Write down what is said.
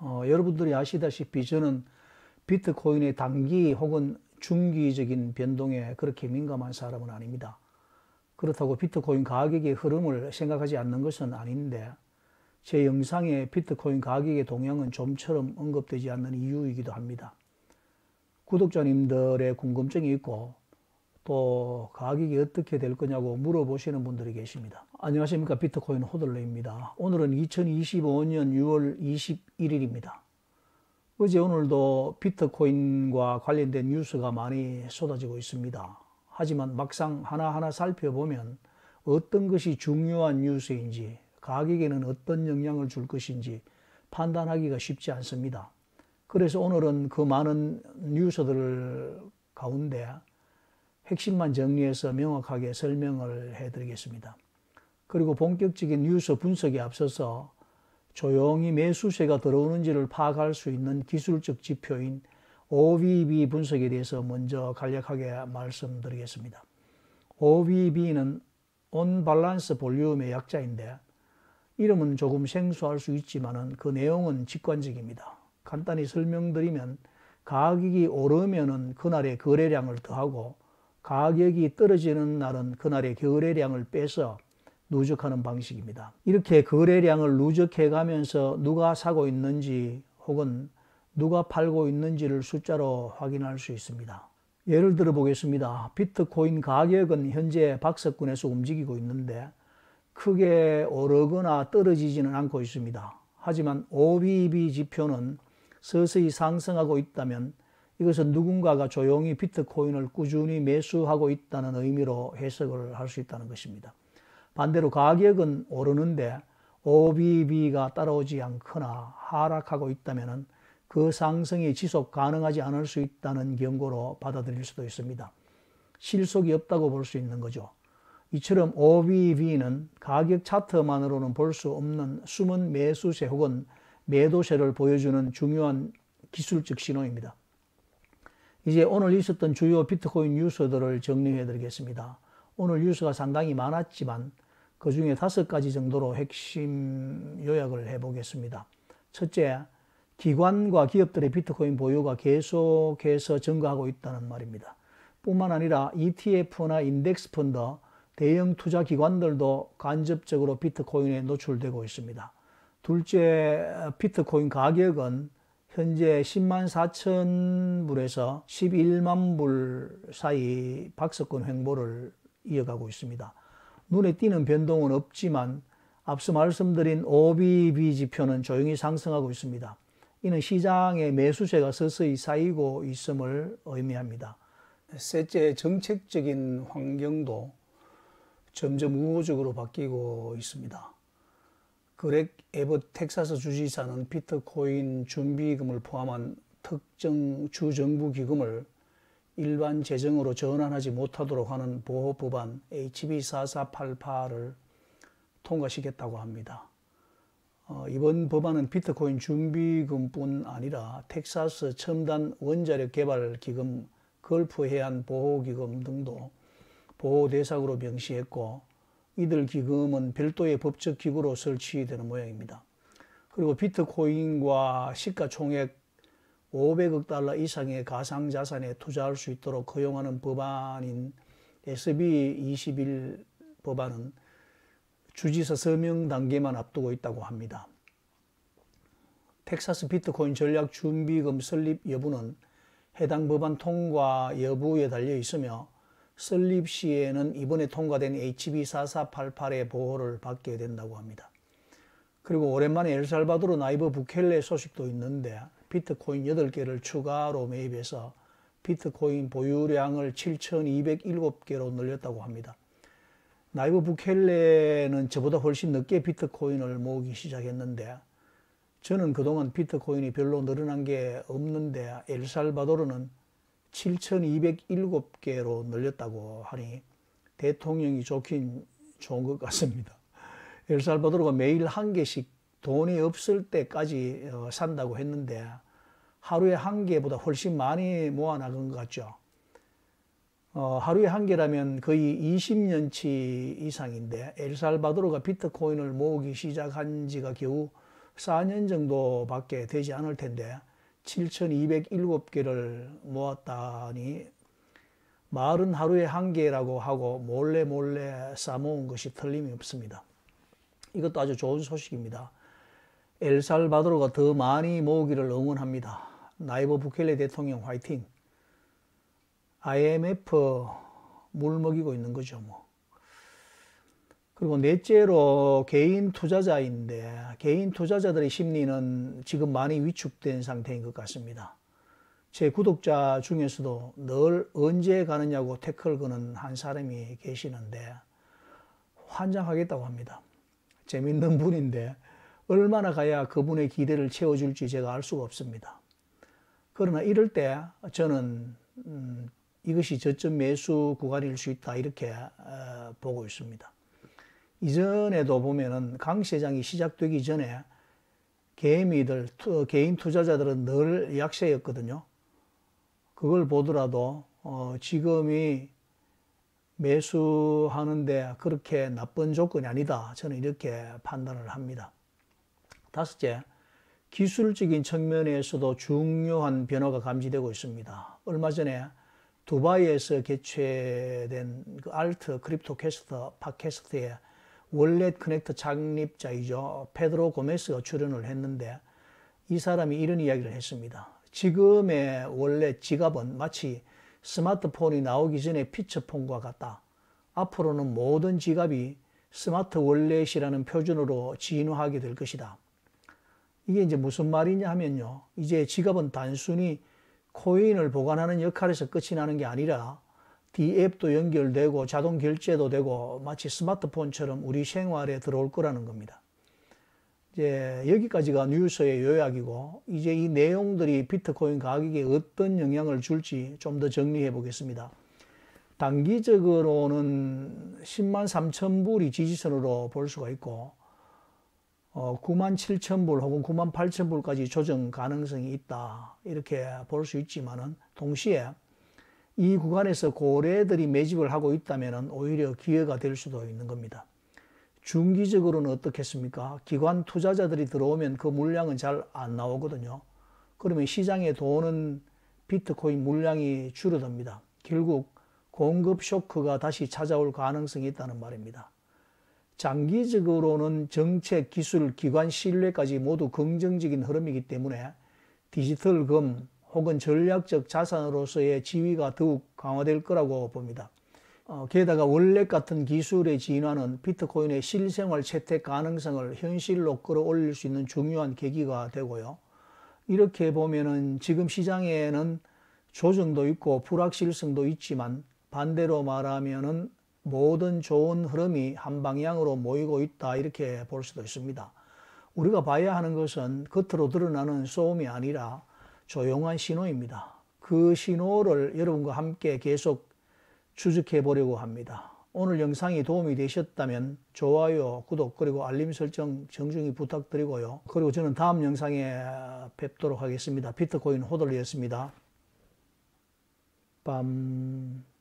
여러분들이 아시다시피 저는 비트코인의 단기 혹은 중기적인 변동에 그렇게 민감한 사람은 아닙니다. 그렇다고 비트코인 가격의 흐름을 생각하지 않는 것은 아닌데 제 영상에 비트코인 가격의 동향은 좀처럼 언급되지 않는 이유이기도 합니다. 구독자님들의 궁금증이 있고 또 가격이 어떻게 될 거냐고 물어보시는 분들이 계십니다. 안녕하십니까, 비트코인 호들러입니다. 오늘은 2025년 6월 21일입니다. 어제 오늘도 비트코인과 관련된 뉴스가 많이 쏟아지고 있습니다. 하지만 막상 하나하나 살펴보면 어떤 것이 중요한 뉴스인지, 가격에는 어떤 영향을 줄 것인지 판단하기가 쉽지 않습니다. 그래서 오늘은 그 많은 뉴스들 가운데 핵심만 정리해서 명확하게 설명을 해드리겠습니다. 그리고 본격적인 뉴스 분석에 앞서서 조용히 매수세가 들어오는지를 파악할 수 있는 기술적 지표인 OVB 분석에 대해서 먼저 간략하게 말씀드리겠습니다. OVB는 온밸런스 볼륨의 약자인데 이름은 조금 생소할 수 있지만 그 내용은 직관적입니다. 간단히 설명드리면 가격이 오르면 그날의 거래량을 더하고 가격이 떨어지는 날은 그날의 거래량을 빼서 누적하는 방식입니다. 이렇게 거래량을 누적해 가면서 누가 사고 있는지 혹은 누가 팔고 있는지를 숫자로 확인할 수 있습니다. 예를 들어 보겠습니다. 비트코인 가격은 현재 박스권에서 움직이고 있는데 크게 오르거나 떨어지지는 않고 있습니다. 하지만 OBB 지표는 서서히 상승하고 있다면 이것은 누군가가 조용히 비트코인을 꾸준히 매수하고 있다는 의미로 해석을 할 수 있다는 것입니다. 반대로 가격은 오르는데 OBB가 따라오지 않거나 하락하고 있다면 그 상승이 지속 가능하지 않을 수 있다는 경고로 받아들일 수도 있습니다. 실속이 없다고 볼 수 있는 거죠. 이처럼 OBB는 가격 차트만으로는 볼 수 없는 숨은 매수세 혹은 매도세를 보여주는 중요한 기술적 신호입니다. 이제 오늘 있었던 주요 비트코인 뉴스들을 정리해 드리겠습니다. 오늘 뉴스가 상당히 많았지만 그 중에 5가지 정도로 핵심 요약을 해 보겠습니다. 첫째, 기관과 기업들의 비트코인 보유가 계속해서 증가하고 있다는 말입니다. 뿐만 아니라 ETF나 인덱스 펀드, 대형 투자 기관들도 간접적으로 비트코인에 노출되고 있습니다. 둘째, 비트코인 가격은 현재 10만 4천 불에서 11만 불 사이 박스권 횡보를 이어가고 있습니다. 눈에 띄는 변동은 없지만 앞서 말씀드린 OBB 지표는 조용히 상승하고 있습니다. 이는 시장의 매수세가 서서히 쌓이고 있음을 의미합니다. 셋째, 정책적인 환경도 점점 우호적으로 바뀌고 있습니다. 그렉 에버트 텍사스 주지사는 비트코인 준비금을 포함한 특정 주정부 기금을 일반 재정으로 전환하지 못하도록 하는 보호법안 HB 4488을 통과시켰다고 합니다. 이번 법안은 비트코인 준비금뿐 아니라 텍사스 첨단 원자력 개발 기금, 걸프 해안 보호기금 등도 보호 대상으로 명시했고 이들 기금은 별도의 법적 기구로 설치되는 모양입니다. 그리고 비트코인과 시가총액 500억 달러 이상의 가상자산에 투자할 수 있도록 허용하는 법안인 SB21 법안은 주지사 서명 단계만 앞두고 있다고 합니다. 텍사스 비트코인 전략 준비금 설립 여부는 해당 법안 통과 여부에 달려 있으며 설립 시에는 이번에 통과된 HB 4488의 보호를 받게 된다고 합니다. 그리고 오랜만에 엘살바도르 나이브 부켈레 소식도 있는데 비트코인 8개를 추가로 매입해서 비트코인 보유량을 7,207개로 늘렸다고 합니다. 나이브 부켈레는 저보다 훨씬 늦게 비트코인을 모으기 시작했는데 저는 그동안 비트코인이 별로 늘어난 게 없는데 엘살바도르는 7,207개로 늘렸다고 하니 대통령이 좋긴 좋은 것 같습니다. 엘살바도르가 매일 1개씩 돈이 없을 때까지 산다고 했는데 하루에 1개보다 훨씬 많이 모아나간 것 같죠. 하루에 1개라면 거의 20년치 이상인데 엘살바도르가 비트코인을 모으기 시작한 지가 겨우 4년 정도밖에 되지 않을 텐데 7,207개를 모았다니 말은 하루에 한 개라고 하고 몰래 싸모은 것이 틀림이 없습니다. 이것도 아주 좋은 소식입니다. 엘살바도르가 더 많이 모으기를 응원합니다. 나이보 부켈레 대통령 화이팅. IMF 물 먹이고 있는 거죠, 뭐. 그리고 넷째로 개인 투자자인데 개인 투자자들의 심리는 지금 많이 위축된 상태인 것 같습니다. 제 구독자 중에서도 늘 언제 가느냐고 태클 거는 한 사람이 계시는데 환장하겠다고 합니다. 재밌는 분인데 얼마나 가야 그분의 기대를 채워줄지 제가 알 수가 없습니다. 그러나 이럴 때 저는 이것이 저점 매수 구간일 수 있다 이렇게 보고 있습니다. 이전에도 보면은 강세장이 시작되기 전에 개미들, 개인 투자자들은 늘 약세였거든요. 그걸 보더라도 지금이 매수하는데 그렇게 나쁜 조건이 아니다. 저는 이렇게 판단을 합니다. 다섯째, 기술적인 측면에서도 중요한 변화가 감지되고 있습니다. 얼마 전에 두바이에서 개최된 그 알트 크립토 캐스터 팟캐스트에 월렛 커넥터 창립자이죠. 페드로 고메스가 출연을 했는데 이 사람이 이런 이야기를 했습니다. 지금의 월렛 지갑은 마치 스마트폰이 나오기 전에 피처폰과 같다. 앞으로는 모든 지갑이 스마트 월렛이라는 표준으로 진화하게 될 것이다. 이게 이제 무슨 말이냐 하면요. 이제 지갑은 단순히 코인을 보관하는 역할에서 끝이 나는 게 아니라 D앱도 연결되고 자동 결제도 되고 마치 스마트폰처럼 우리 생활에 들어올 거라는 겁니다. 이제 여기까지가 뉴스의 요약이고 이제 이 내용들이 비트코인 가격에 어떤 영향을 줄지 좀 더 정리해 보겠습니다. 단기적으로는 10만 3천 불이 지지선으로 볼 수가 있고 9만 7천 불 혹은 9만 8천 불까지 조정 가능성이 있다 이렇게 볼 수 있지만은 동시에 이 구간에서 고래들이 매집을 하고 있다면 오히려 기회가 될 수도 있는 겁니다. 중기적으로는 어떻겠습니까? 기관 투자자들이 들어오면 그 물량은 잘 안 나오거든요. 그러면 시장에 도는 비트코인 물량이 줄어듭니다. 결국 공급 쇼크가 다시 찾아올 가능성이 있다는 말입니다. 장기적으로는 정책, 기술, 기관 신뢰까지 모두 긍정적인 흐름이기 때문에 디지털 금 혹은 전략적 자산으로서의 지위가 더욱 강화될 거라고 봅니다. 게다가 월렛 같은 기술의 진화는 비트코인의 실생활 채택 가능성을 현실로 끌어올릴 수 있는 중요한 계기가 되고요. 이렇게 보면은 지금 시장에는 조정도 있고 불확실성도 있지만 반대로 말하면은 모든 좋은 흐름이 한 방향으로 모이고 있다 이렇게 볼 수도 있습니다. 우리가 봐야 하는 것은 겉으로 드러나는 소음이 아니라 조용한 신호입니다. 그 신호를 여러분과 함께 계속 추적해 보려고 합니다. 오늘 영상이 도움이 되셨다면 좋아요, 구독 그리고 알림 설정 정중히 부탁드리고요. 그리고 저는 다음 영상에 뵙도록 하겠습니다. 비트코인 호돌이었습니다. 빰.